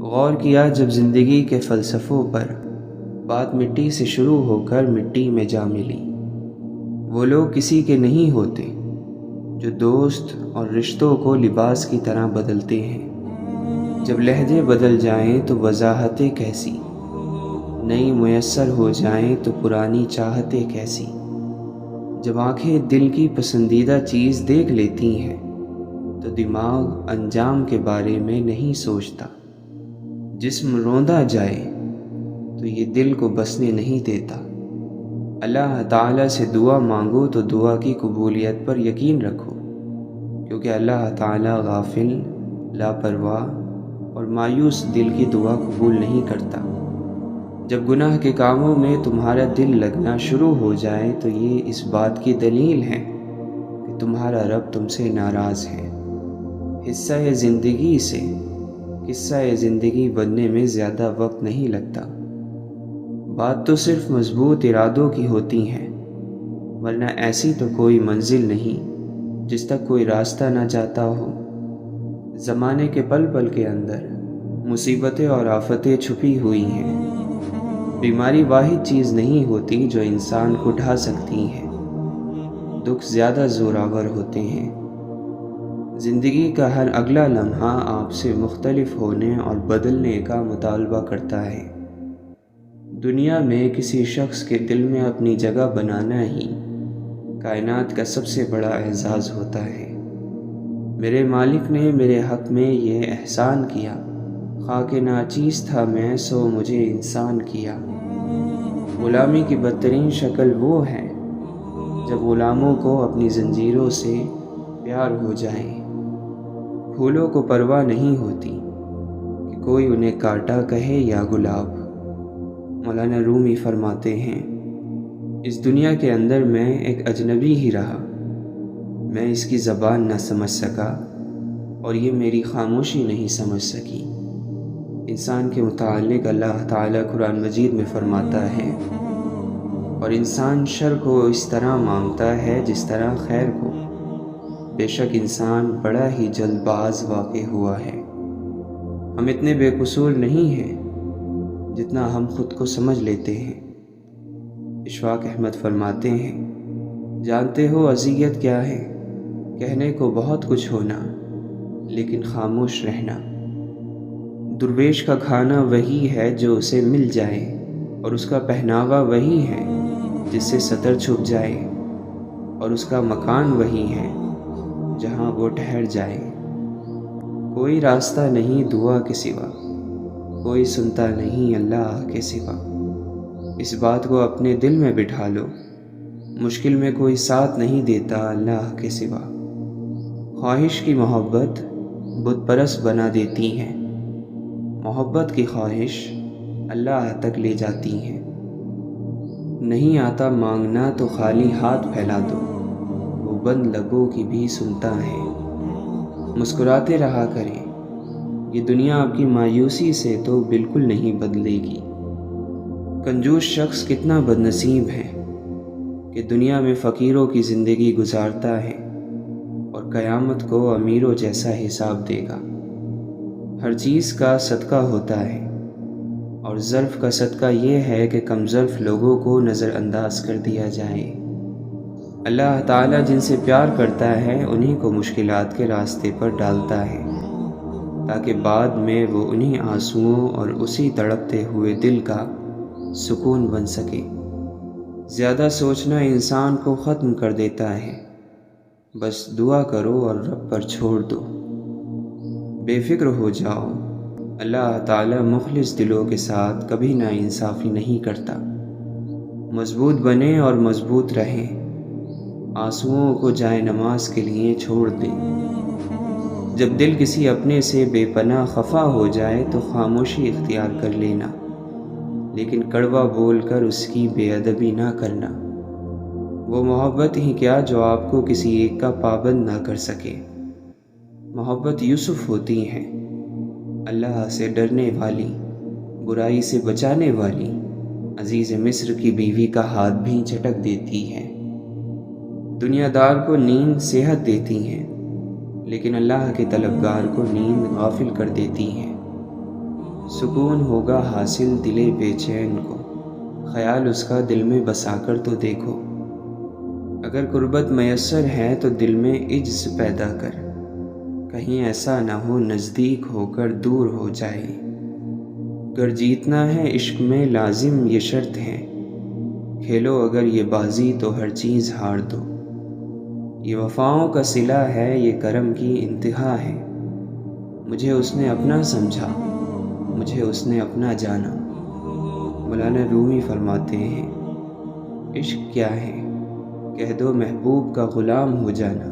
غور کیا جب زندگی کے فلسفوں پر، بات مٹی سے شروع ہو کر مٹی میں جا ملی۔ وہ لوگ کسی کے نہیں ہوتے جو دوست اور رشتوں کو لباس کی طرح بدلتے ہیں۔ جب لہجے بدل جائیں تو وضاحتیں کیسی، نئی میسر ہو جائیں تو پرانی چاہتیں کیسی۔ جب آنکھیں دل کی پسندیدہ چیز دیکھ لیتی ہیں تو دماغ انجام کے بارے میں نہیں سوچتا۔ جسم روندا جائے تو یہ دل کو بسنے نہیں دیتا۔ اللہ تعالیٰ سے دعا مانگو تو دعا کی قبولیت پر یقین رکھو، کیونکہ اللہ تعالیٰ غافل، لاپرواہ اور مایوس دل کی دعا قبول نہیں کرتا۔ جب گناہ کے کاموں میں تمہارا دل لگنا شروع ہو جائے تو یہ اس بات کی دلیل ہے کہ تمہارا رب تم سے ناراض ہے۔ حصہ زندگی سے قصہ زندگی بننے میں زیادہ وقت نہیں لگتا۔ بات تو صرف مضبوط ارادوں کی ہوتی ہے، ورنہ ایسی تو کوئی منزل نہیں جس تک کوئی راستہ نہ جاتا ہو۔ زمانے کے پل پل کے اندر مصیبتیں اور آفتیں چھپی ہوئی ہیں۔ بیماری واحد چیز نہیں ہوتی جو انسان کو ڈھا سکتی ہے، دکھ زیادہ زوراور ہوتے ہیں۔ زندگی کا ہر اگلا لمحہ آپ سے مختلف ہونے اور بدلنے کا مطالبہ کرتا ہے۔ دنیا میں کسی شخص کے دل میں اپنی جگہ بنانا ہی کائنات کا سب سے بڑا اعزاز ہوتا ہے۔ میرے مالک نے میرے حق میں یہ احسان کیا، خاک ناچیز تھا میں سو مجھے انسان کیا۔ غلامی کی بدترین شکل وہ ہے جب غلاموں کو اپنی زنجیروں سے پیار ہو جائے۔ پھولوں کو پرواہ نہیں ہوتی کہ کوئی انہیں کاٹا کہے یا گلاب۔ مولانا رومی فرماتے ہیں، اس دنیا کے اندر میں ایک اجنبی ہی رہا، میں اس کی زبان نہ سمجھ سکا اور یہ میری خاموشی نہیں سمجھ سکی۔ انسان کے متعلق اللہ تعالیٰ قرآن مجید میں فرماتا ہے، اور انسان شر کو اس طرح مانگتا ہے جس طرح خیر کو، بے شک انسان بڑا ہی جلد باز واقع ہوا ہے۔ ہم اتنے بے قصور نہیں ہیں جتنا ہم خود کو سمجھ لیتے ہیں۔ اشفاق احمد فرماتے ہیں، جانتے ہو اذیت کیا ہے؟ کہنے کو بہت کچھ ہونا لیکن خاموش رہنا۔ درویش کا کھانا وہی ہے جو اسے مل جائے، اور اس کا پہناوا وہی ہے جس سے سطر چھپ جائے، اور اس کا مکان وہی ہے جہاں وہ ٹھہر جائے۔ کوئی راستہ نہیں دعا کے سوا، کوئی سنتا نہیں اللہ کے سوا۔ اس بات کو اپنے دل میں بٹھا لو، مشکل میں کوئی ساتھ نہیں دیتا اللہ کے سوا۔ خواہش کی محبت بت پرست بنا دیتی ہے، محبت کی خواہش اللہ تک لے جاتی ہے۔ نہیں آتا مانگنا تو خالی ہاتھ پھیلا دو، وہ بند لبوں کی بھی سنتا ہے۔ مسکراتے رہا کریں، یہ دنیا آپ کی مایوسی سے تو بالکل نہیں بدلے گی۔ کنجوس شخص کتنا بد نصیب ہے کہ دنیا میں فقیروں کی زندگی گزارتا ہے اور قیامت کو امیروں جیسا حساب دے گا۔ ہر چیز کا صدقہ ہوتا ہے، اور ظرف کا صدقہ یہ ہے کہ کم ظرف لوگوں کو نظر انداز کر دیا جائے۔ اللہ تعالیٰ جن سے پیار کرتا ہے انہی کو مشکلات کے راستے پر ڈالتا ہے، تاکہ بعد میں وہ انہی آنسوؤں اور اسی تڑپتے ہوئے دل کا سکون بن سکے۔ زیادہ سوچنا انسان کو ختم کر دیتا ہے، بس دعا کرو اور رب پر چھوڑ دو۔ بے فکر ہو جاؤ، اللہ تعالیٰ مخلص دلوں کے ساتھ کبھی نا انصافی نہیں کرتا۔ مضبوط بنیں اور مضبوط رہیں، آنسوؤں کو جائے نماز کے لیے چھوڑ دیں۔ جب دل کسی اپنے سے بے پناہ خفا ہو جائے تو خاموشی اختیار کر لینا، لیکن کڑوا بول کر اس کی بے ادبی نہ کرنا۔ وہ محبت ہی کیا جو آپ کو کسی ایک کا پابند نہ کر سکے۔ محبت یوسف ہوتی ہے، اللہ سے ڈرنے والی، برائی سے بچانے والی، عزیز مصر کی بیوی کا ہاتھ بھی جھٹک دیتی ہے۔ دنیا دار کو نیند صحت دیتی ہے، لیکن اللہ کے طلبگار کو نیند غافل کر دیتی ہیں۔ سکون ہوگا حاصل دل بے چین کو، خیال اس کا دل میں بسا کر تو دیکھو۔ اگر قربت میسر ہے تو دل میں عجز پیدا کر، کہیں ایسا نہ ہو نزدیک ہو کر دور ہو جائے۔ گر جیتنا ہے عشق میں لازم یہ شرط ہے، کھیلو اگر یہ بازی تو ہر چیز ہار دو۔ یہ وفاؤں کا صلہ ہے، یہ کرم کی انتہا ہے، مجھے اس نے اپنا سمجھا، مجھے اس نے اپنا جانا۔ مولانا رومی فرماتے ہیں، عشق کیا ہے؟ کہہ دو محبوب کا غلام ہو جانا،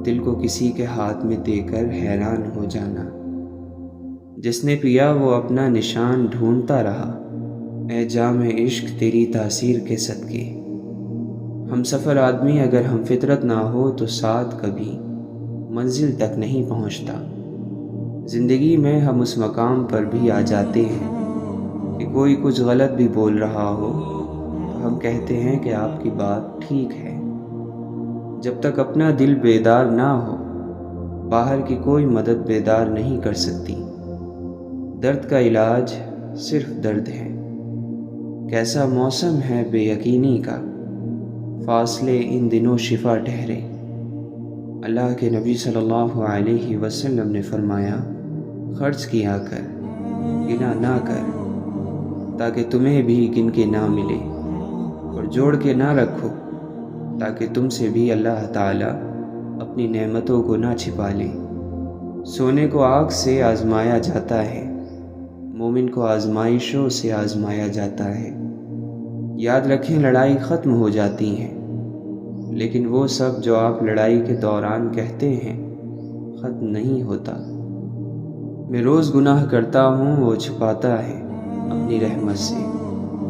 دل کو کسی کے ہاتھ میں دے کر حیران ہو جانا۔ جس نے پیا وہ اپنا نشان ڈھونڈتا رہا، اے جام عشق تیری تاثیر کے صدقے۔ ہم سفر آدمی اگر ہم فطرت نہ ہو تو ساتھ کبھی منزل تک نہیں پہنچتا۔ زندگی میں ہم اس مقام پر بھی آ جاتے ہیں کہ کوئی کچھ غلط بھی بول رہا ہو تو ہم کہتے ہیں کہ آپ کی بات ٹھیک ہے۔ جب تک اپنا دل بیدار نہ ہو، باہر کی کوئی مدد بیدار نہیں کر سکتی۔ درد کا علاج صرف درد ہے۔ کیسا موسم ہے بے یقینی کا، فاصلے ان دنوں شفا ٹھہرے۔ اللہ کے نبی صلی اللہ علیہ وسلم نے فرمایا، خرچ کیا کر، گنا نہ کر، تاکہ تمہیں بھی گن کے نہ ملے، اور جوڑ کے نہ رکھو تاکہ تم سے بھی اللہ تعالیٰ اپنی نعمتوں کو نہ چھپا لے۔ سونے کو آگ سے آزمایا جاتا ہے، مومن کو آزمائشوں سے آزمایا جاتا ہے۔ یاد رکھیں لڑائی ختم ہو جاتی ہیں، لیکن وہ سب جو آپ لڑائی کے دوران کہتے ہیں ختم نہیں ہوتا۔ میں روز گناہ کرتا ہوں وہ چھپاتا ہے اپنی رحمت سے،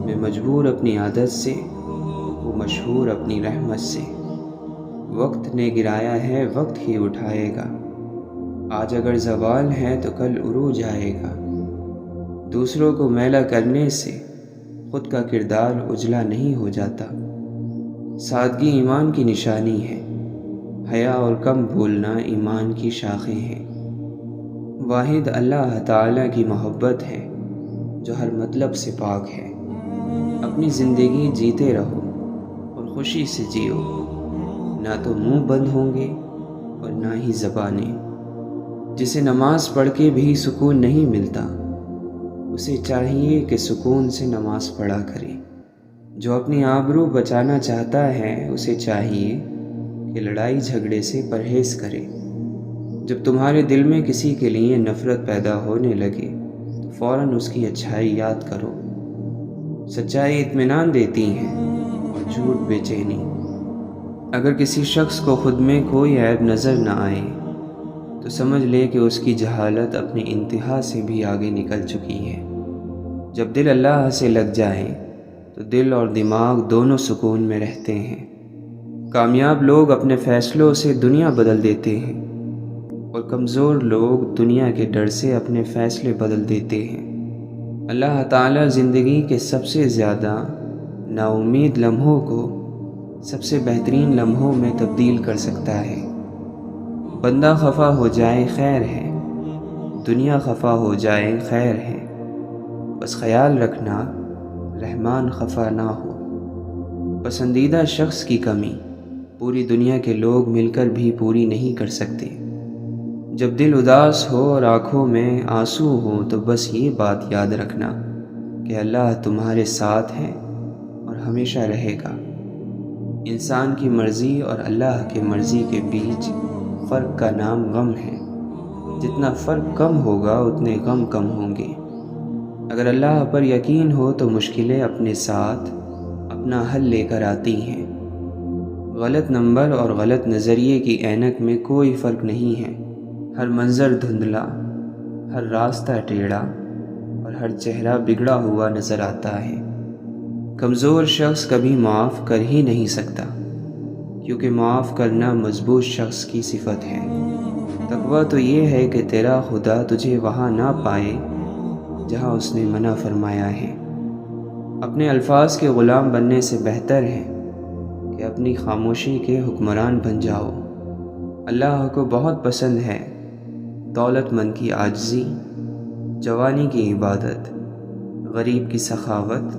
میں مجبور اپنی عادت سے وہ مشہور اپنی رحمت سے۔ وقت نے گرایا ہے وقت ہی اٹھائے گا، آج اگر زوال ہے تو کل عروج آئے گا۔ دوسروں کو میلا کرنے سے خود کا کردار اجلا نہیں ہو جاتا۔ سادگی ایمان کی نشانی ہے، حیا اور کم بولنا ایمان کی شاخیں ہیں۔ واحد اللہ تعالیٰ کی محبت ہے جو ہر مطلب سے پاک ہے۔ اپنی زندگی جیتے رہو اور خوشی سے جیو، نہ تو منہ بند ہوں گے اور نہ ہی زبانیں۔ جسے نماز پڑھ کے بھی سکون نہیں ملتا، اسے چاہیے کہ سکون سے نماز پڑھا کرے۔ جو اپنی آبرو بچانا چاہتا ہے اسے چاہیے کہ لڑائی جھگڑے سے پرہیز کرے۔ جب تمہارے دل میں کسی کے لیے نفرت پیدا ہونے لگے تو فوراً اس کی اچھائی یاد کرو۔ سچائی اطمینان دیتی ہے اور جھوٹ بے چینی۔ اگر کسی شخص کو خود میں کوئی عیب نظر نہ آئے تو سمجھ لے کہ اس کی جہالت اپنی انتہا سے بھی آگے نکل چکی ہے۔ جب دل اللہ سے لگ جائے تو دل اور دماغ دونوں سکون میں رہتے ہیں۔ کامیاب لوگ اپنے فیصلوں سے دنیا بدل دیتے ہیں اور کمزور لوگ دنیا کے ڈر سے اپنے فیصلے بدل دیتے ہیں۔ اللہ تعالیٰ زندگی کے سب سے زیادہ نا امید لمحوں کو سب سے بہترین لمحوں میں تبدیل کر سکتا ہے۔ بندہ خفا ہو جائے خیر ہے، دنیا خفا ہو جائے خیر ہے، بس خیال رکھنا رحمان خفا نہ ہو۔ پسندیدہ شخص کی کمی پوری دنیا کے لوگ مل کر بھی پوری نہیں کر سکتے۔ جب دل اداس ہو اور آنکھوں میں آنسو ہو تو بس یہ بات یاد رکھنا کہ اللہ تمہارے ساتھ ہے اور ہمیشہ رہے گا۔ انسان کی مرضی اور اللہ کی مرضی کے بیچ فرق کا نام غم ہے۔ جتنا فرق کم ہوگا اتنے غم کم ہوں گے۔ اگر اللہ پر یقین ہو تو مشکلیں اپنے ساتھ اپنا حل لے کر آتی ہیں۔ غلط نمبر اور غلط نظریے کی اینک میں کوئی فرق نہیں ہے۔ ہر منظر دھندلا، ہر راستہ ٹیڑھا اور ہر چہرہ بگڑا ہوا نظر آتا ہے۔ کمزور شخص کبھی معاف کر ہی نہیں سکتا، کیونکہ معاف کرنا مضبوط شخص کی صفت ہے۔ تقویٰ تو یہ ہے کہ تیرا خدا تجھے وہاں نہ پائے جہاں اس نے منع فرمایا ہے۔ اپنے الفاظ کے غلام بننے سے بہتر ہے کہ اپنی خاموشی کے حکمران بن جاؤ۔ اللہ کو بہت پسند ہے دولت مند کی عاجزی، جوانی کی عبادت، غریب کی سخاوت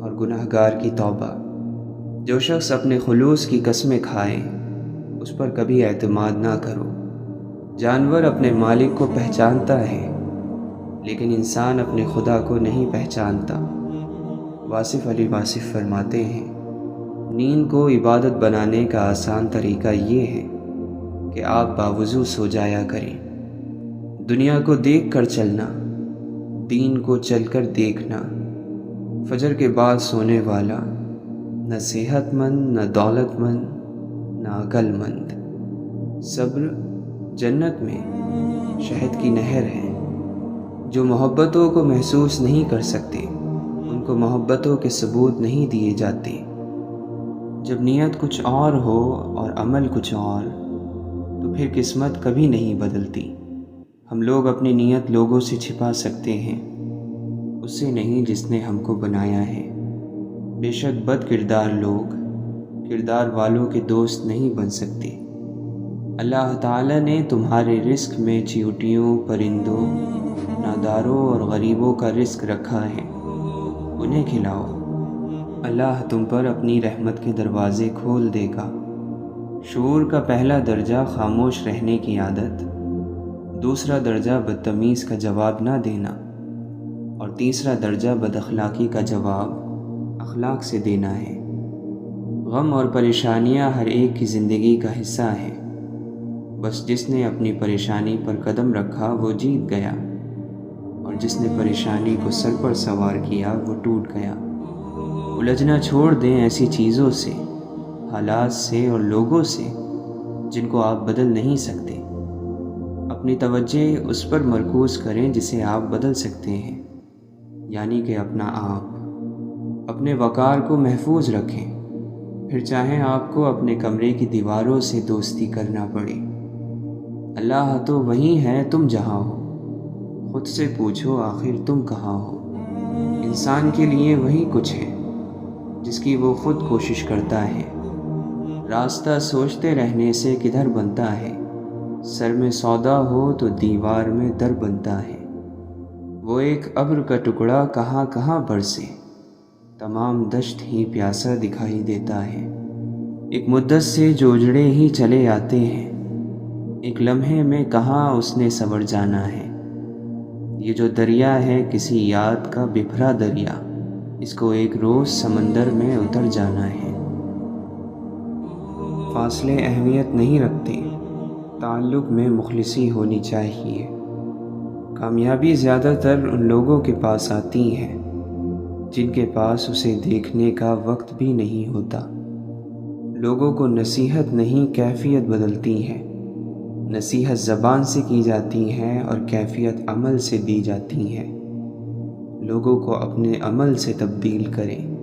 اور گناہگار کی توبہ۔ جو شخص اپنے خلوص کی قسمیں کھائے اس پر کبھی اعتماد نہ کرو۔ جانور اپنے مالک کو پہچانتا ہے لیکن انسان اپنے خدا کو نہیں پہچانتا۔ واصف علی واصف فرماتے ہیں، نیند کو عبادت بنانے کا آسان طریقہ یہ ہے کہ آپ باوضو سو جایا کریں۔ دنیا کو دیکھ کر چلنا، دین کو چل کر دیکھنا۔ فجر کے بعد سونے والا نہ صحت مند، نہ دولت مند، نہ عقل مند۔ صبر جنت میں شہد کی نہر ہے۔ جو محبتوں کو محسوس نہیں کر سکتے ان کو محبتوں کے ثبوت نہیں دیے جاتے۔ جب نیت کچھ اور ہو اور عمل کچھ اور تو پھر قسمت کبھی نہیں بدلتی۔ ہم لوگ اپنی نیت لوگوں سے چھپا سکتے ہیں، اس سے نہیں جس نے ہم کو بنایا ہے۔ بے شک بد کردار لوگ کردار والوں کے دوست نہیں بن سکتے۔ اللہ تعالیٰ نے تمہارے رزق میں چیونٹیوں، پرندوں، ناداروں اور غریبوں کا رزق رکھا ہے، انہیں کھلاؤ۔ اللہ تم پر اپنی رحمت کے دروازے کھول دے گا۔ شعور کا پہلا درجہ خاموش رہنے کی عادت، دوسرا درجہ بدتمیز کا جواب نہ دینا اور تیسرا درجہ بد اخلاقی کا جواب اخلاق سے دینا ہے۔ غم اور پریشانیاں ہر ایک کی زندگی کا حصہ ہیں، بس جس نے اپنی پریشانی پر قدم رکھا وہ جیت گیا اور جس نے پریشانی کو سر پر سوار کیا وہ ٹوٹ گیا۔ الجھنا چھوڑ دیں ایسی چیزوں سے، حالات سے اور لوگوں سے جن کو آپ بدل نہیں سکتے۔ اپنی توجہ اس پر مرکوز کریں جسے آپ بدل سکتے ہیں، یعنی کہ اپنا آپ۔ اپنے وقار کو محفوظ رکھیں، پھر چاہیں آپ کو اپنے کمرے کی دیواروں سے دوستی کرنا پڑے۔ اللہ تو وہی ہے تم جہاں ہو، خود سے پوچھو آخر تم کہاں ہو۔ انسان کے لیے وہی کچھ ہے جس کی وہ خود کوشش کرتا ہے۔ راستہ سوچتے رہنے سے کدھر بنتا ہے، سر میں سودا ہو تو دیوار میں در بنتا ہے۔ وہ ایک ابر کا ٹکڑا کہاں کہاں برسے، تمام دشت ہی پیاسا دکھائی دیتا ہے۔ ایک مدت سے جو اجڑے ہی چلے آتے ہیں، ایک لمحے میں کہاں اس نے سنور جانا ہے۔ یہ جو دریا ہے کسی یاد کا بکھرا دریا، اس کو ایک روز سمندر میں اتر جانا ہے۔ فاصلے اہمیت نہیں رکھتے، تعلق میں مخلصی ہونی چاہیے۔ کامیابی زیادہ تر ان لوگوں کے پاس آتی ہے جن کے پاس اسے دیکھنے کا وقت بھی نہیں ہوتا۔ لوگوں کو نصیحت نہیں کیفیت بدلتی ہے۔ نصیحت زبان سے کی جاتی ہے اور کیفیت عمل سے دی جاتی ہے۔ لوگوں کو اپنے عمل سے تبدیل کریں۔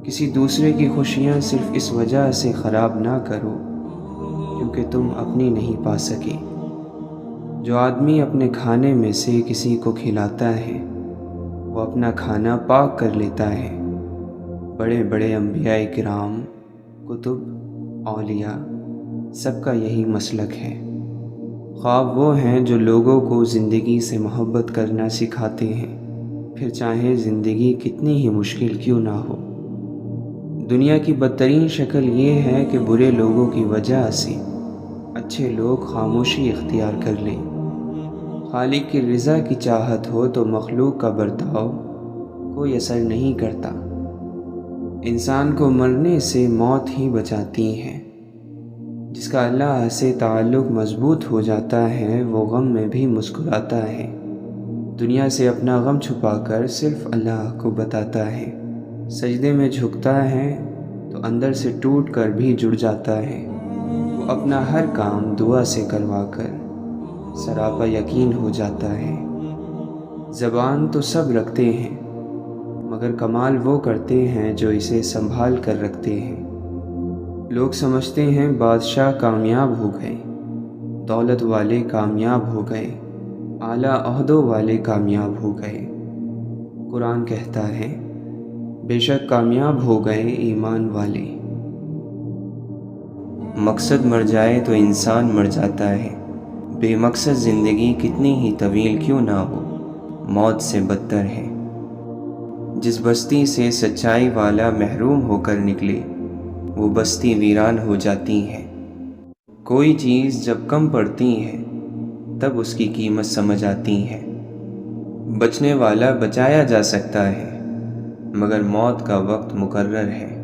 کسی دوسرے کی خوشیاں صرف اس وجہ سے خراب نہ کرو کیونکہ تم اپنی نہیں پا سکے۔ جو آدمی اپنے کھانے میں سے کسی کو کھلاتا ہے وہ اپنا کھانا پاک کر لیتا ہے۔ بڑے بڑے انبیاء کرام، کتب، اولیاء، سب کا یہی مسلک ہے۔ خواب وہ ہیں جو لوگوں کو زندگی سے محبت کرنا سکھاتے ہیں، پھر چاہے زندگی کتنی ہی مشکل کیوں نہ ہو۔ دنیا کی بدترین شکل یہ ہے کہ برے لوگوں کی وجہ سے اچھے لوگ خاموشی اختیار کر لیں۔ خالق کی رضا کی چاہت ہو تو مخلوق کا برتاؤ کوئی اثر نہیں کرتا۔ انسان کو مرنے سے موت ہی بچاتی ہے۔ جس کا اللہ سے تعلق مضبوط ہو جاتا ہے وہ غم میں بھی مسکراتا ہے۔ دنیا سے اپنا غم چھپا کر صرف اللہ کو بتاتا ہے۔ سجدے میں جھکتا ہے تو اندر سے ٹوٹ کر بھی جڑ جاتا ہے۔ وہ اپنا ہر کام دعا سے کروا کر سراپا یقین ہو جاتا ہے۔ زبان تو سب رکھتے ہیں مگر کمال وہ کرتے ہیں جو اسے سنبھال کر رکھتے ہیں۔ لوگ سمجھتے ہیں بادشاہ کامیاب ہو گئے، دولت والے کامیاب ہو گئے، اعلیٰ عہدوں والے کامیاب ہو گئے۔ قرآن کہتا ہے بے شک کامیاب ہو گئے ایمان والے۔ مقصد مر جائے تو انسان مر جاتا ہے، بے مقصد زندگی کتنی ہی طویل کیوں نہ ہو، موت سے بدتر ہے۔ جس بستی سے سچائی والا محروم ہو کر نکلے، وہ بستی ویران ہو جاتی ہے۔ کوئی چیز جب کم پڑتی ہے تب اس کی قیمت سمجھ آتی ہے۔ بچنے والا بچایا جا سکتا ہے، مگر موت کا وقت مقرر ہے۔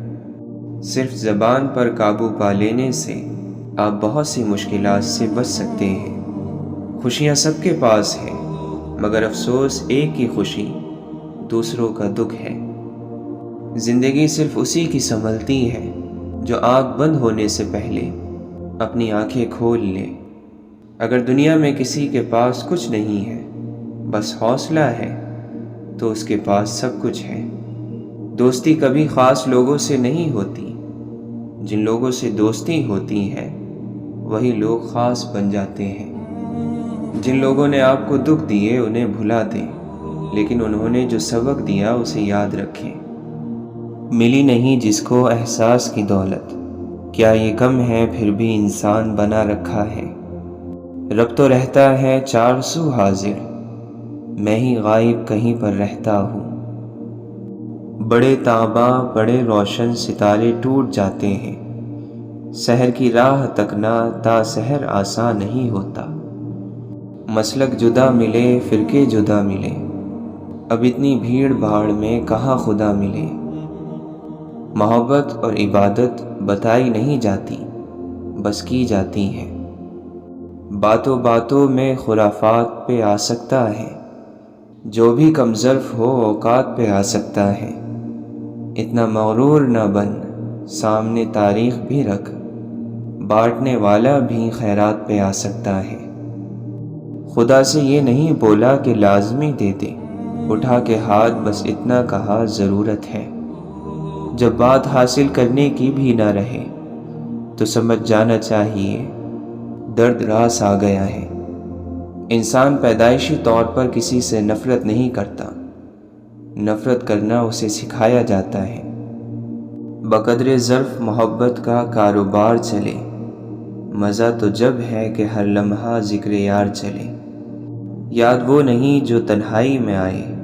صرف زبان پر قابو پا لینے سے آپ بہت سی مشکلات سے بچ سکتے ہیں۔ خوشیاں سب کے پاس ہیں، مگر افسوس ایک کی خوشی دوسروں کا دکھ ہے۔ زندگی صرف اسی کی سنبھلتی ہے جو آنکھ بند ہونے سے پہلے اپنی آنکھیں کھول لے۔ اگر دنیا میں کسی کے پاس کچھ نہیں ہے، بس حوصلہ ہے، تو اس کے پاس سب کچھ ہے۔ دوستی کبھی خاص لوگوں سے نہیں ہوتی، جن لوگوں سے دوستی ہوتی ہے وہی لوگ خاص بن جاتے ہیں۔ جن لوگوں نے آپ کو دکھ دیے انہیں بھلا دیں، لیکن انہوں نے جو سبق دیا اسے یاد رکھیں۔ ملی نہیں جس کو احساس کی دولت، کیا یہ کم ہے پھر بھی انسان بنا رکھا ہے۔ رب تو رہتا ہے چار سو حاضر، میں ہی غائب کہیں پر رہتا ہوں۔ بڑے تاباں بڑے روشن ستارے ٹوٹ جاتے ہیں، سحر کی راہ تکنا تا سحر آسان نہیں ہوتا۔ مسلک جدا ملے فرقے جدا ملے، اب اتنی بھیڑ بھاڑ میں کہاں خدا ملے۔ محبت اور عبادت بتائی نہیں جاتی، بس کی جاتی ہے۔ باتوں باتوں میں خرافات پہ آ سکتا ہے، جو بھی کم ظرف ہو اوقات پہ آ سکتا ہے۔ اتنا مغرور نہ بن، سامنے تاریخ بھی رکھ، بانٹنے والا بھی خیرات پہ آ سکتا ہے۔ خدا سے یہ نہیں بولا کہ لازمی دے دے، اٹھا کے ہاتھ بس اتنا کہا ضرورت ہے۔ جب بات حاصل کرنے کی بھی نہ رہے تو سمجھ جانا چاہیے درد راس آ گیا ہے۔ انسان پیدائشی طور پر کسی سے نفرت نہیں کرتا، نفرت کرنا اسے سکھایا جاتا ہے۔ بقدر ظرف محبت کا کاروبار چلے، مزہ تو جب ہے کہ ہر لمحہ ذکر یار چلے۔ یاد وہ نہیں جو تنہائی میں آئے،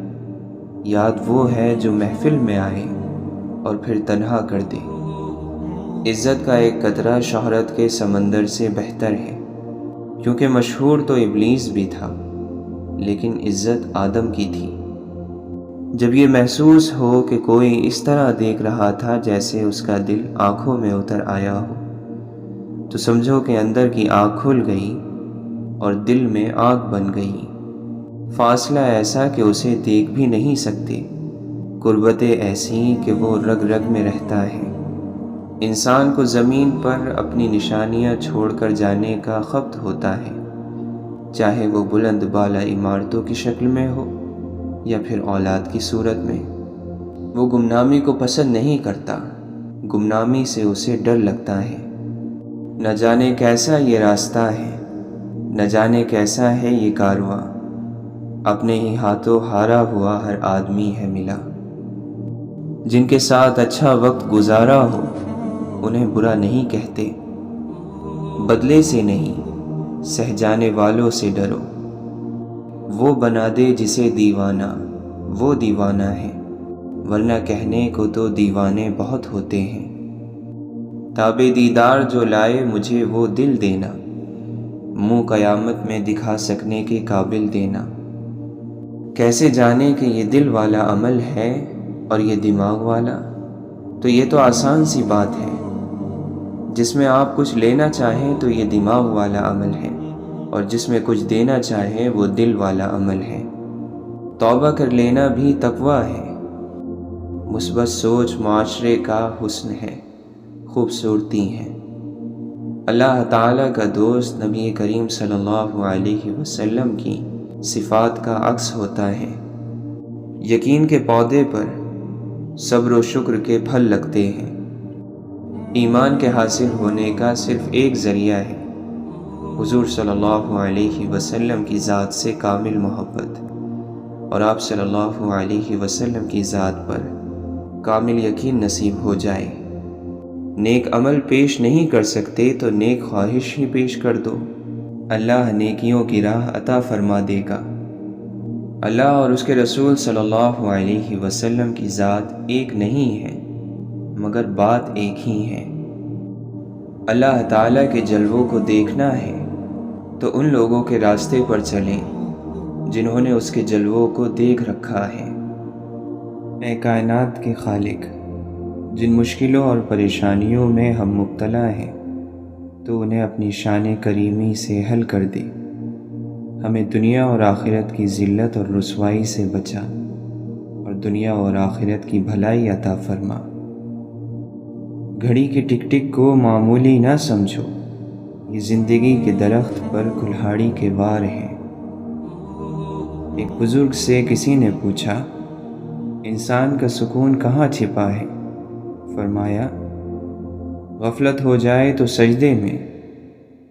یاد وہ ہے جو محفل میں آئے اور پھر تنہا کر دے۔ عزت کا ایک قطرہ شہرت کے سمندر سے بہتر ہے، کیونکہ مشہور تو ابلیس بھی تھا، لیکن عزت آدم کی تھی۔ جب یہ محسوس ہو کہ کوئی اس طرح دیکھ رہا تھا جیسے اس کا دل آنکھوں میں اتر آیا ہو، تو سمجھو کہ اندر کی آنکھ کھل گئی اور دل میں آنکھ بن گئی۔ فاصلہ ایسا کہ اسے دیکھ بھی نہیں سکتے، قربتیں ایسی کہ وہ رگ رگ میں رہتا ہے۔ انسان کو زمین پر اپنی نشانیاں چھوڑ کر جانے کا خبط ہوتا ہے، چاہے وہ بلند بالا عمارتوں کی شکل میں ہو یا پھر اولاد کی صورت میں۔ وہ گمنامی کو پسند نہیں کرتا، گمنامی سے اسے ڈر لگتا ہے۔ نہ جانے کیسا یہ راستہ ہے، نہ جانے کیسا ہے یہ کارواں، اپنے ہی ہاتھوں ہارا ہوا ہر آدمی ہے ملا۔ جن کے ساتھ اچھا وقت گزارا ہو انہیں برا نہیں کہتے، بدلے سے نہیں سہ جانے والوں سے ڈرو۔ وہ بنا دے جسے دیوانہ وہ دیوانہ ہے، ورنہ کہنے کو تو دیوانے بہت ہوتے ہیں۔ تابِ دیدار جو لائے مجھے وہ دل دینا، منہ قیامت میں دکھا سکنے کے قابل دینا۔ کیسے جانے کہ یہ دل والا عمل ہے اور یہ دماغ والا؟ تو یہ تو آسان سی بات ہے، جس میں آپ کچھ لینا چاہیں تو یہ دماغ والا عمل ہے، اور جس میں کچھ دینا چاہیں وہ دل والا عمل ہے۔ توبہ کر لینا بھی تقویٰ ہے، مثبت سوچ معاشرے کا حسن ہے، خوبصورتی ہے۔ اللہ تعالیٰ کا دوست نبی کریم صلی اللہ علیہ وسلم کی صفات کا عکس ہوتا ہے۔ یقین کے پودے پر صبر و شکر کے پھل لگتے ہیں۔ ایمان کے حاصل ہونے کا صرف ایک ذریعہ ہے، حضور صلی اللہ علیہ وسلم کی ذات سے کامل محبت، اور آپ صلی اللہ علیہ وسلم کی ذات پر کامل یقین نصیب ہو جائے۔ نیک عمل پیش نہیں کر سکتے تو نیک خواہش ہی پیش کر دو، اللہ نیکیوں کی راہ عطا فرما دے گا۔ اللہ اور اس کے رسول صلی اللہ علیہ وسلم کی ذات ایک نہیں ہے، مگر بات ایک ہی ہے۔ اللہ تعالیٰ کے جلووں کو دیکھنا ہے تو ان لوگوں کے راستے پر چلیں جنہوں نے اس کے جلووں کو دیکھ رکھا ہے۔ اے کائنات کے خالق، جن مشکلوں اور پریشانیوں میں ہم مبتلا ہیں تو انہیں اپنی شان کریمی سے حل کر دے، ہمیں دنیا اور آخرت کی ذلت اور رسوائی سے بچا اور دنیا اور آخرت کی بھلائی عطا فرما۔ گھڑی کے ٹک ٹک کو معمولی نہ سمجھو، یہ زندگی کے درخت پر کلہاڑی کے وار ہیں۔ ایک بزرگ سے کسی نے پوچھا، انسان کا سکون کہاں چھپا ہے؟ فرمایا، غفلت ہو جائے تو سجدے میں،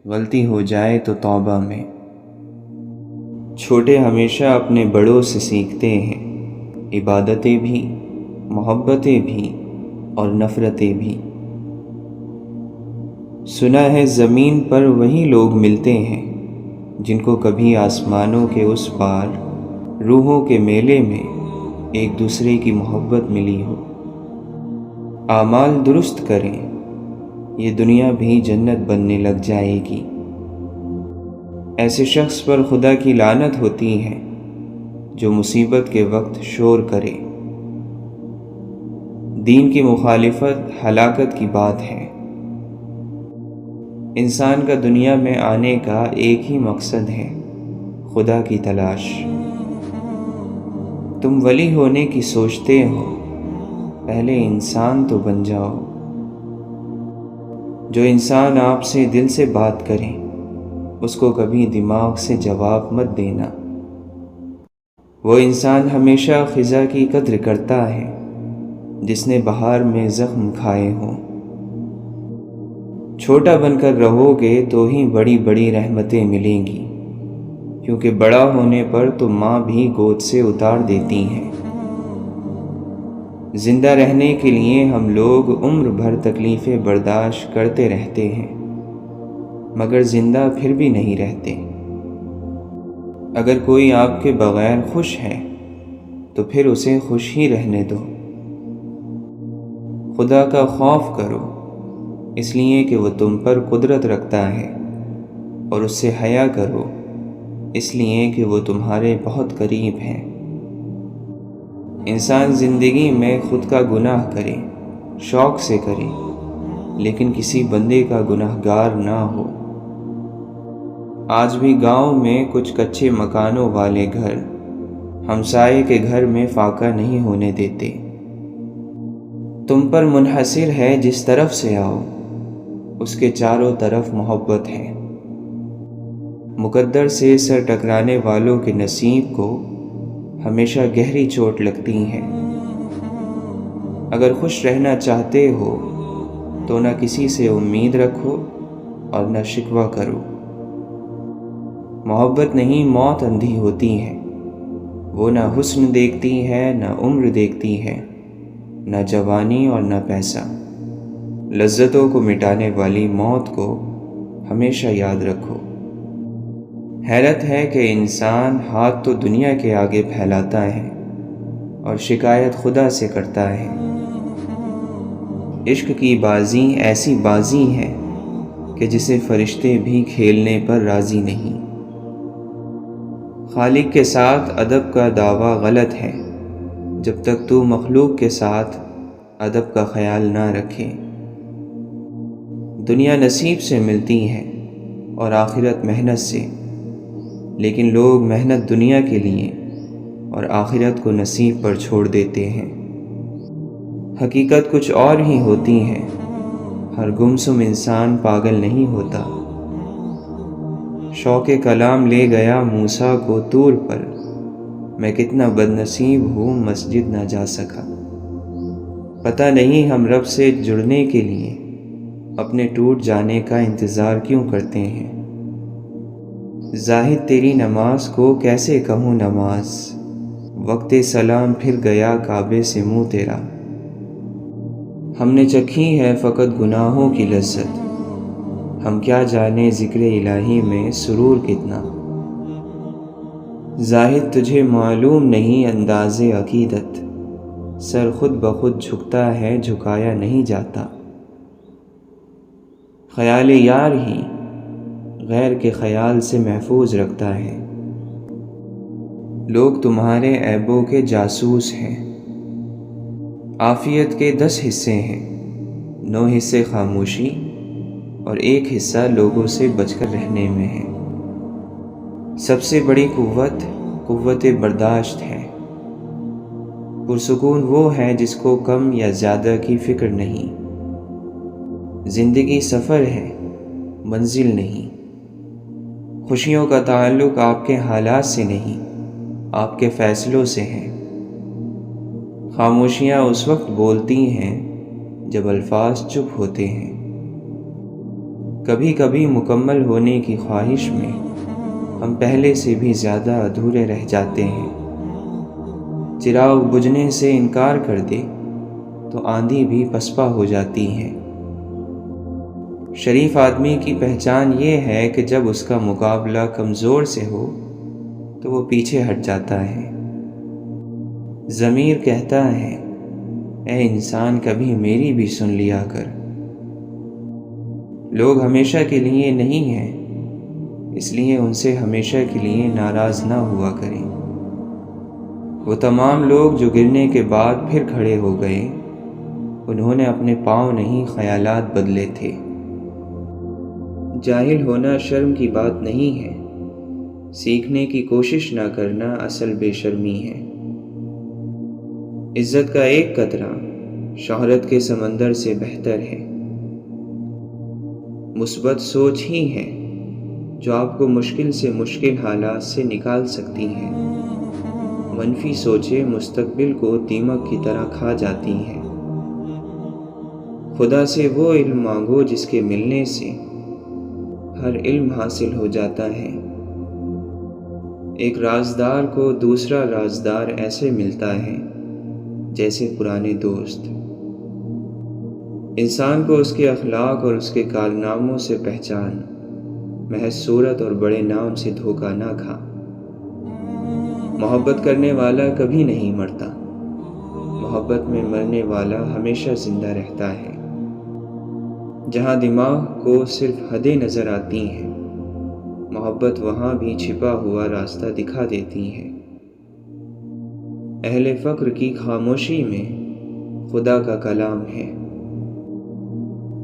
غلطی ہو جائے تو توبہ میں۔ چھوٹے ہمیشہ اپنے بڑوں سے سیکھتے ہیں، عبادتیں بھی، محبتیں بھی اور نفرتیں بھی۔ سنا ہے زمین پر وہی لوگ ملتے ہیں جن کو کبھی آسمانوں کے اس پار روحوں کے میلے میں ایک دوسرے کی محبت ملی ہو۔ اعمال درست کریں، یہ دنیا بھی جنت بننے لگ جائے گی۔ ایسے شخص پر خدا کی لعنت ہوتی ہے جو مصیبت کے وقت شور کرے۔ دین کی مخالفت ہلاکت کی بات ہے۔ انسان کا دنیا میں آنے کا ایک ہی مقصد ہے، خدا کی تلاش۔ تم ولی ہونے کی سوچتے ہو، پہلے انسان تو بن جاؤ۔ جو انسان آپ سے دل سے بات کرے اس کو کبھی دماغ سے جواب مت دینا۔ وہ انسان ہمیشہ خزاں کی قدر کرتا ہے جس نے بہار میں زخم کھائے ہوں۔ چھوٹا بن کر رہو گے تو ہی بڑی بڑی رحمتیں ملیں گی، کیونکہ بڑا ہونے پر تو ماں بھی گود سے اتار دیتی ہیں۔ زندہ رہنے کے لیے ہم لوگ عمر بھر تکلیفیں برداشت کرتے رہتے ہیں، مگر زندہ پھر بھی نہیں رہتے۔ اگر کوئی آپ کے بغیر خوش ہے تو پھر اسے خوش ہی رہنے دو۔ خدا کا خوف کرو، اس لیے کہ وہ تم پر قدرت رکھتا ہے، اور اس سے حیا کرو، اس لیے کہ وہ تمہارے بہت قریب ہیں۔ انسان زندگی میں خود کا گناہ کرے، شوق سے کرے، لیکن کسی بندے کا گناہ گار نہ ہو۔ آج بھی گاؤں میں کچھ کچے مکانوں والے گھر ہمسائے کے گھر میں فاقہ نہیں ہونے دیتے۔ تم پر منحصر ہے، جس طرف سے آؤ اس کے چاروں طرف محبت ہے۔ مقدر سے سر ٹکرانے والوں کے نصیب کو ہمیشہ گہری چوٹ لگتی ہے۔ اگر خوش رہنا چاہتے ہو تو نہ کسی سے امید رکھو اور نہ شکوہ کرو۔ محبت نہیں، موت اندھی ہوتی ہے، وہ نہ حسن دیکھتی ہے، نہ عمر دیکھتی ہے، نہ جوانی اور نہ پیسہ۔ لذتوں کو مٹانے والی موت کو ہمیشہ یاد رکھو۔ حیرت ہے کہ انسان ہاتھ تو دنیا کے آگے پھیلاتا ہے اور شکایت خدا سے کرتا ہے۔ عشق کی بازی ایسی بازی ہے کہ جسے فرشتے بھی کھیلنے پر راضی نہیں۔ خالق کے ساتھ ادب کا دعویٰ غلط ہے جب تک تو مخلوق کے ساتھ ادب کا خیال نہ رکھے۔ دنیا نصیب سے ملتی ہے اور آخرت محنت سے، لیکن لوگ محنت دنیا کے لیے اور آخرت کو نصیب پر چھوڑ دیتے ہیں۔ حقیقت کچھ اور ہی ہوتی ہے، ہر گمسم انسان پاگل نہیں ہوتا۔ شوق کلام لے گیا موسیٰ کو طور پر، میں کتنا بد نصیب ہوں مسجد نہ جا سکا۔ پتہ نہیں ہم رب سے جڑنے کے لیے اپنے ٹوٹ جانے کا انتظار کیوں کرتے ہیں۔ زاہد تیری نماز کو کیسے کہوں نماز، وقت سلام پھر گیا کعبے سے منہ تیرا۔ ہم نے چکھی ہے فقط گناہوں کی لذت، ہم کیا جانے ذکر الہی میں سرور کتنا۔ زاہد تجھے معلوم نہیں انداز عقیدت، سر خود بخود جھکتا ہے جھکایا نہیں جاتا۔ خیال یار ہی غیر کے خیال سے محفوظ رکھتا ہے۔ لوگ تمہارے عیبوں کے جاسوس ہیں۔ عافیت کے 10 حصے ہیں، 9 حصے خاموشی اور 1 حصہ لوگوں سے بچ کر رہنے میں ہے۔ سب سے بڑی قوت برداشت ہے۔ پرسکون وہ ہے جس کو کم یا زیادہ کی فکر نہیں۔ زندگی سفر ہے، منزل نہیں۔ خوشیوں کا تعلق آپ کے حالات سے نہیں، آپ کے فیصلوں سے ہے۔ خاموشیاں اس وقت بولتی ہیں جب الفاظ چپ ہوتے ہیں۔ کبھی کبھی مکمل ہونے کی خواہش میں ہم پہلے سے بھی زیادہ ادھورے رہ جاتے ہیں۔ چراغ بجھنے سے انکار کر دے تو آندھی بھی پسپا ہو جاتی ہے۔ شریف آدمی کی پہچان یہ ہے کہ جب اس کا مقابلہ کمزور سے ہو تو وہ پیچھے ہٹ جاتا ہے۔ ضمیر کہتا ہے اے انسان کبھی میری بھی سن لیا کر۔ لوگ ہمیشہ کے لیے نہیں ہیں، اس لیے ان سے ہمیشہ کے لیے ناراض نہ ہوا کریں۔ وہ تمام لوگ جو گرنے کے بعد پھر کھڑے ہو گئے، انہوں نے اپنے پاؤں نہیں خیالات بدلے تھے۔ جاہل ہونا شرم کی بات نہیں ہے، سیکھنے کی کوشش نہ کرنا اصل بے شرمی ہے۔ عزت کا ایک قطرہ شہرت کے سمندر سے بہتر ہے۔ مثبت سوچ ہی ہے جو آپ کو مشکل سے مشکل حالات سے نکال سکتی ہیں۔ منفی سوچیں مستقبل کو دیمک کی طرح کھا جاتی ہیں۔ خدا سے وہ علم مانگو جس کے ملنے سے ہر علم حاصل ہو جاتا ہے۔ ایک رازدار کو دوسرا رازدار ایسے ملتا ہے جیسے پرانے دوست۔ انسان کو اس کے اخلاق اور اس کے کارناموں سے پہچان، محض صورت اور بڑے نام سے دھوکہ نہ کھا۔ محبت کرنے والا کبھی نہیں مرتا، محبت میں مرنے والا ہمیشہ زندہ رہتا ہے۔ جہاں دماغ کو صرف حدیں نظر آتی ہیں، محبت وہاں بھی چھپا ہوا راستہ دکھا دیتی ہے۔ اہل فقر کی خاموشی میں خدا کا کلام ہے۔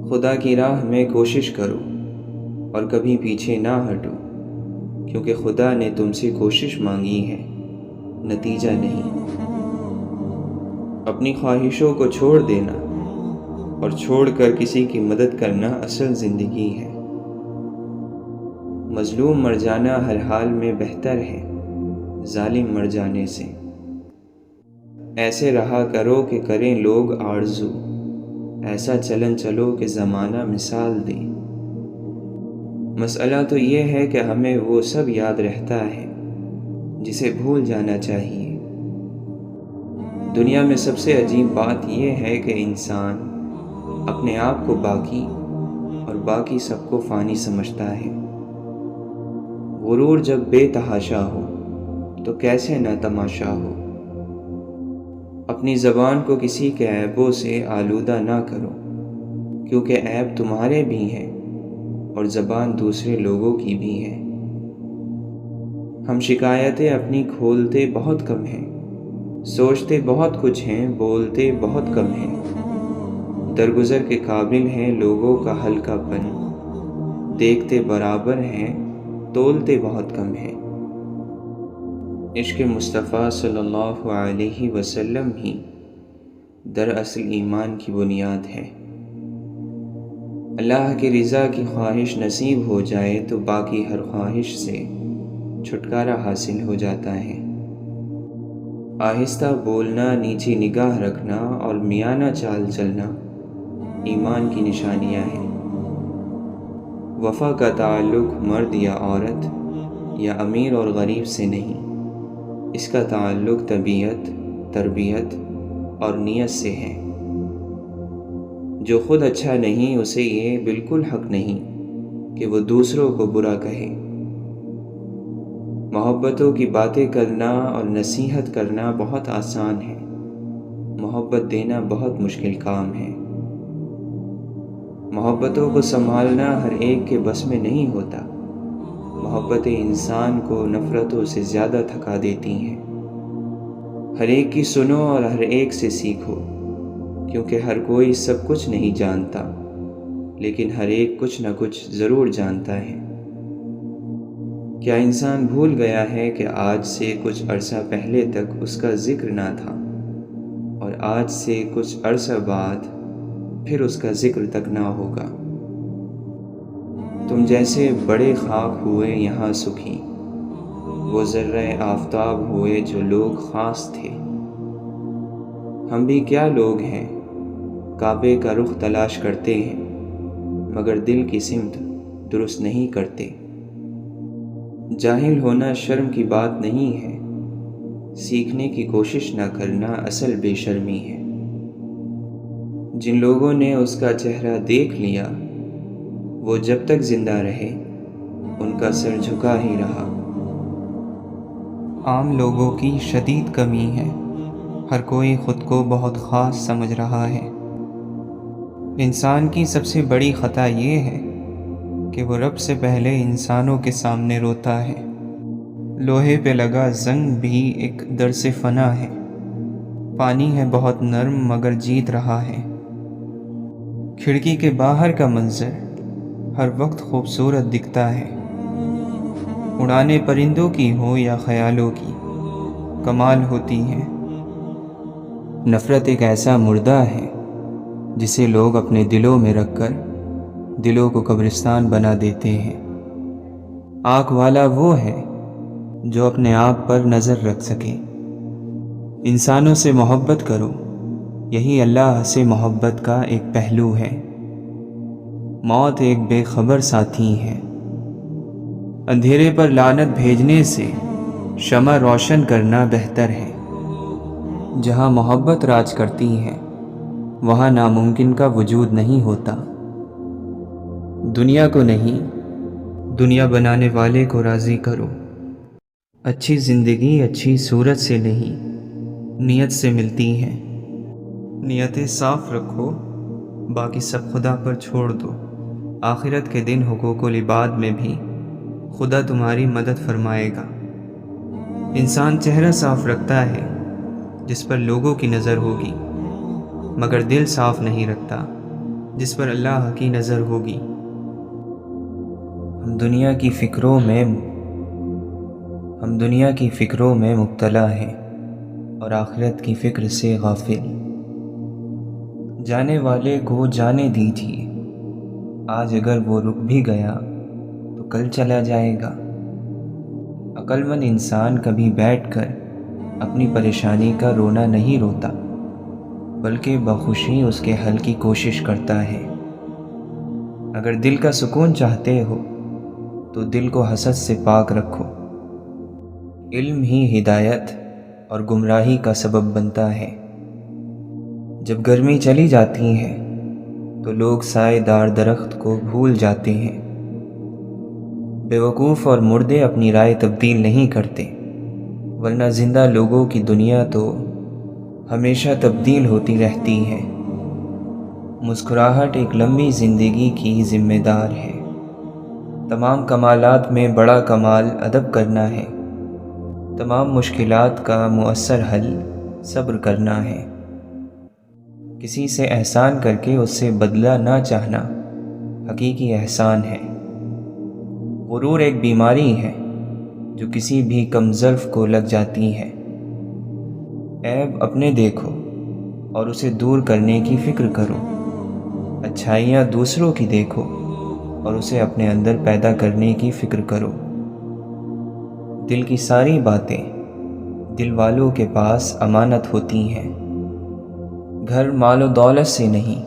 خدا کی راہ میں کوشش کرو اور کبھی پیچھے نہ ہٹو، کیونکہ خدا نے تم سے کوشش مانگی ہے، نتیجہ نہیں۔ اپنی خواہشوں کو چھوڑ دینا اور چھوڑ کر کسی کی مدد کرنا اصل زندگی ہے۔ مظلوم مر جانا ہر حال میں بہتر ہے ظالم مر جانے سے۔ ایسے رہا کرو کہ کریں لوگ آرزو، ایسا چلن چلو کہ زمانہ مثال دے۔ مسئلہ تو یہ ہے کہ ہمیں وہ سب یاد رہتا ہے جسے بھول جانا چاہیے۔ دنیا میں سب سے عجیب بات یہ ہے کہ انسان اپنے آپ کو باقی اور باقی سب کو فانی سمجھتا ہے۔ غرور جب بے تحاشا ہو تو کیسے نہ تماشا ہو۔ اپنی زبان کو کسی کے عیبوں سے آلودہ نہ کرو، کیونکہ عیب تمہارے بھی ہیں اور زبان دوسرے لوگوں کی بھی ہے۔ ہم شکایتیں اپنی کھولتے بہت کم ہیں، سوچتے بہت کچھ ہیں، بولتے بہت کم ہیں۔ درگزر کے قابل ہیں لوگوں کا ہلکا پن، دیکھتے برابر ہیں، تولتے بہت کم ہیں۔ عشق مصطفیٰ صلی اللہ علیہ وسلم ہی دراصل ایمان کی بنیاد ہے۔ اللہ کی رضا کی خواہش نصیب ہو جائے تو باقی ہر خواہش سے چھٹکارا حاصل ہو جاتا ہے۔ آہستہ بولنا، نیچی نگاہ رکھنا اور میانہ چال چلنا ایمان کی نشانیاں ہیں۔ وفا کا تعلق مرد یا عورت یا امیر اور غریب سے نہیں، اس کا تعلق طبیعت، تربیت اور نیت سے ہے۔ جو خود اچھا نہیں اسے یہ بالکل حق نہیں کہ وہ دوسروں کو برا کہے۔ محبتوں کی باتیں کرنا اور نصیحت کرنا بہت آسان ہے، محبت دینا بہت مشکل کام ہے۔ محبتوں کو سنبھالنا ہر ایک کے بس میں نہیں ہوتا۔ محبتیں انسان کو نفرتوں سے زیادہ تھکا دیتی ہیں۔ ہر ایک کی سنو اور ہر ایک سے سیکھو، کیونکہ ہر کوئی سب کچھ نہیں جانتا، لیکن ہر ایک کچھ نہ کچھ ضرور جانتا ہے۔ کیا انسان بھول گیا ہے کہ آج سے کچھ عرصہ پہلے تک اس کا ذکر نہ تھا، اور آج سے کچھ عرصہ بعد پھر اس کا ذکر تک نہ ہوگا؟ تم جیسے بڑے خاک ہوئے یہاں سکھی، وہ ذرہ آفتاب ہوئے جو لوگ خاص تھے۔ ہم بھی کیا لوگ ہیں، کعبے کا رخ تلاش کرتے ہیں مگر دل کی سمت درست نہیں کرتے۔ جاہل ہونا شرم کی بات نہیں ہے، سیکھنے کی کوشش نہ کرنا اصل بے شرمی ہے۔ جن لوگوں نے اس کا چہرہ دیکھ لیا، وہ جب تک زندہ رہے ان کا سر جھکا ہی رہا۔ عام لوگوں کی شدید کمی ہے، ہر کوئی خود کو بہت خاص سمجھ رہا ہے۔ انسان کی سب سے بڑی خطا یہ ہے کہ وہ رب سے پہلے انسانوں کے سامنے روتا ہے۔ لوہے پہ لگا زنگ بھی ایک درس فنا ہے، پانی ہے بہت نرم مگر جیت رہا ہے۔ کھڑکی کے باہر کا منظر ہر وقت خوبصورت دکھتا ہے، اڑانے پرندوں کی ہو یا خیالوں کی، کمال ہوتی ہے۔ نفرت ایک ایسا مردہ ہے جسے لوگ اپنے دلوں میں رکھ کر دلوں کو قبرستان بنا دیتے ہیں۔ آنکھ والا وہ ہے جو اپنے آپ پر نظر رکھ سکے۔ انسانوں سے محبت کرو، یہی اللہ سے محبت کا ایک پہلو ہے۔ موت ایک بے خبر ساتھی ہے، اندھیرے پر لعنت بھیجنے سے شمع روشن کرنا بہتر ہے۔ جہاں محبت راج کرتی ہے وہاں ناممکن کا وجود نہیں ہوتا۔ دنیا کو نہیں، دنیا بنانے والے کو راضی کرو۔ اچھی زندگی اچھی صورت سے نہیں، نیت سے ملتی ہے۔ نیتیں صاف رکھو، باقی سب خدا پر چھوڑ دو۔ آخرت کے دن حقوق العباد میں بھی خدا تمہاری مدد فرمائے گا۔ انسان چہرہ صاف رکھتا ہے جس پر لوگوں کی نظر ہوگی، مگر دل صاف نہیں رکھتا جس پر اللہ کی نظر ہوگی۔ ہم دنیا کی فکروں میں مبتلا ہیں اور آخرت کی فکر سے غافل۔ جانے والے کو جانے دیجیے، آج اگر وہ رک بھی گیا تو کل چلا جائے گا۔ عقل مند انسان کبھی بیٹھ کر اپنی پریشانی کا رونا نہیں روتا، بلکہ بخوشی اس کے حل کی کوشش کرتا ہے۔ اگر دل کا سکون چاہتے ہو تو دل کو حسد سے پاک رکھو۔ علم ہی ہدایت اور گمراہی کا سبب بنتا ہے۔ جب گرمی چلی جاتی ہے تو لوگ سائے دار درخت کو بھول جاتے ہیں۔ بیوقوف اور مردے اپنی رائے تبدیل نہیں کرتے، ورنہ زندہ لوگوں کی دنیا تو ہمیشہ تبدیل ہوتی رہتی ہے۔ مسکراہٹ ایک لمبی زندگی کی ذمہ دار ہے۔ تمام کمالات میں بڑا کمال ادب کرنا ہے۔ تمام مشکلات کا مؤثر حل صبر کرنا ہے۔ کسی سے احسان کر کے اس سے بدلہ نہ چاہنا حقیقی احسان ہے۔ غرور ایک بیماری ہے جو کسی بھی کمظرف کو لگ جاتی ہے۔ عیب اپنے دیکھو اور اسے دور کرنے کی فکر کرو، اچھائیاں دوسروں کی دیکھو اور اسے اپنے اندر پیدا کرنے کی فکر کرو۔ دل کی ساری باتیں دل والوں کے پاس امانت ہوتی ہیں۔ گھر مال و دولت سے نہیں،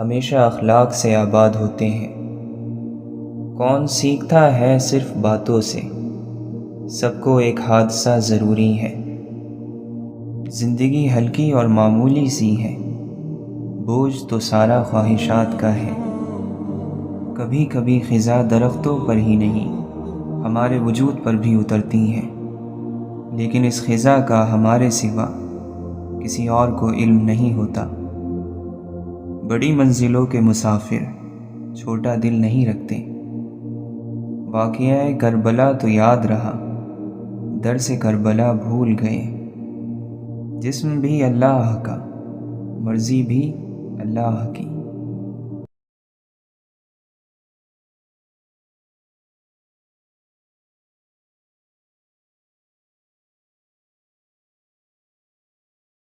ہمیشہ اخلاق سے آباد ہوتے ہیں۔ کون سیکھتا ہے صرف باتوں سے، سب کو ایک حادثہ ضروری ہے۔ زندگی ہلکی اور معمولی سی ہے، بوجھ تو سارا خواہشات کا ہے۔ کبھی کبھی خزاں درختوں پر ہی نہیں ہمارے وجود پر بھی اترتی ہیں، لیکن اس خزاں کا ہمارے سوا کسی اور کو علم نہیں ہوتا۔ بڑی منزلوں کے مسافر چھوٹا دل نہیں رکھتے۔ واقعہ کربلا تو یاد رہا، درس کربلا بھول گئے۔ جسم بھی اللہ کا، مرضی بھی اللہ کی۔